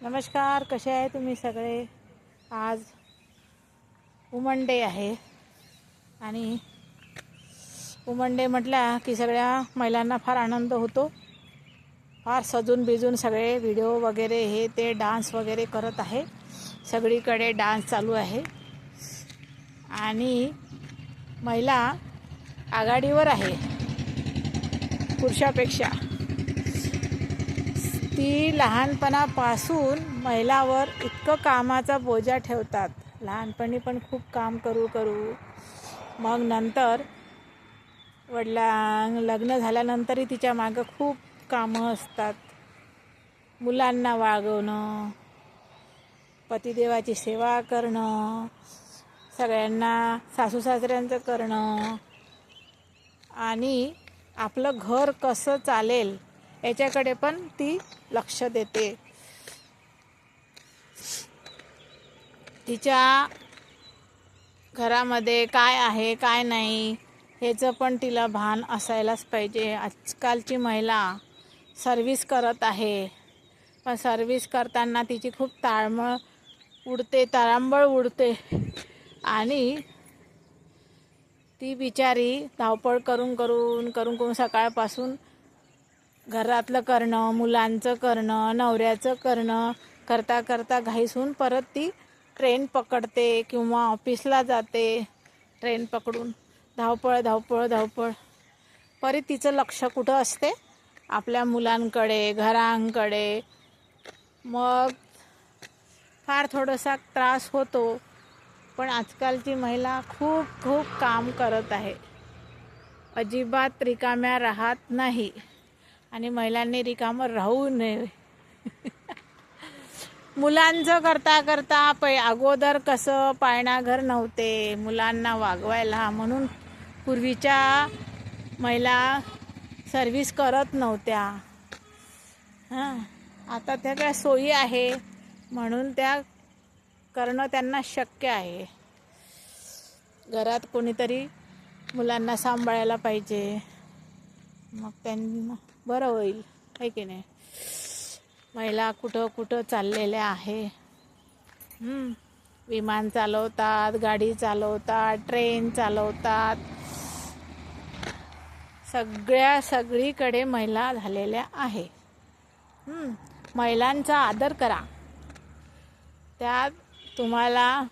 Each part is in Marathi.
नमस्कार, कसे आहे तुम्ही सगळे। आज वुमन डे आहे आणि वुमन डे म्हटला की सगळ्या महिलांना फार आनंद होतो। फार सजून बिजून सगळे व्हिडिओ वगैरे हे ते डान्स वगैरे करत आहे। सगळीकडे डान्स चालू आहे आणि महिला आघाडीवर आहे पुरुषापेक्षा। ती लहानपणापासून महिलावर इतकं कामाचा बोजा ठेवतात। लहानपणी पण खूप काम करू मग नंतर लग्न झाल्यानंतरही तिच्या मागं खूप कामं असतात। मुलांना वागवणं, पतिदेवाची सेवा करणं, सगळ्यांना सासू सासऱ्यांचं करणं आणि आपलं घर कसं चालेल याच्याकडे पण ती लक्ष देते। तिच्या घरामध्ये काय आहे काय नाही ह्याचं पण तिला भान असायलाच पाहिजे। आजकालची महिला सर्व्हिस करत आहे, पण सर्व्हिस करताना तिची खूप तारांबळ उडते आणि ती बिचारी धावपळ करून सकाळपासून घरातलं करणं, मुलांचं करणं, नवऱ्याचं करणं करता घाईसून परत ती ट्रेन पकडते किंवा ऑफिसला जाते। ट्रेन पकडून धावपळ परत तिचं लक्ष कुठं असते? आपल्या मुलांकडे, घरांकडे। मग फार थोडासा त्रास होतो, पण आजकालची महिला खूप काम करत आहे, अजिबात रिकाम्या राहत नाही आणि महिलांनी रिकामं राहू नये। मुलांचं करता अगोदर कसं पाळणाघर नव्हते मुलांना वागवायला, म्हणून पूर्वीच्या महिला सर्व्हिस करत नव्हत्या। आता त्या काय सोयी आहे म्हणून त्या करणं त्यांना शक्य आहे। घरात कोणीतरी मुलांना सांभाळायला पाहिजे, मग त्यांना बरं होईल, आहे की नाही। महिला कुठं चाललेल्या आहे। विमान चालवतात, गाडी चालवतात, ट्रेन चालवतात, सगळीकडे महिला झालेल्या आहे। महिलांचा आदर करा। त्यात तुम्हाला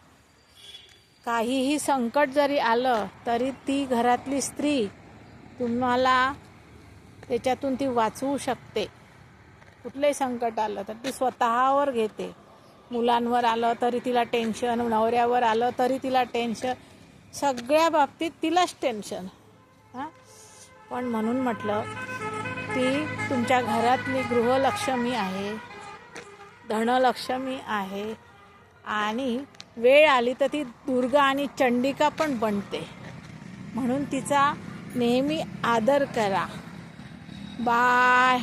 काहीही संकट जरी आलं तरी ती घरातली स्त्री तुम्हाला त्याच्यातून ती वाचवू शकते। कुठलंही संकट आलं तर ती स्वतःवर घेते। मुलांवर आलं तरी तिला टेन्शन, नवऱ्यावर आलं तरी तिला टेन्शन, सगळ्या बाबतीत तिलाच टेन्शन। पण म्हणून म्हटलं ती तुमच्या घरातली गृहलक्ष्मी आहे, धनलक्ष्मी आहे आणि वेळ आली तर ती दुर्गा आणि चंडिका पण बनते, म्हणून तिचा नेहमी आदर करा। बाय।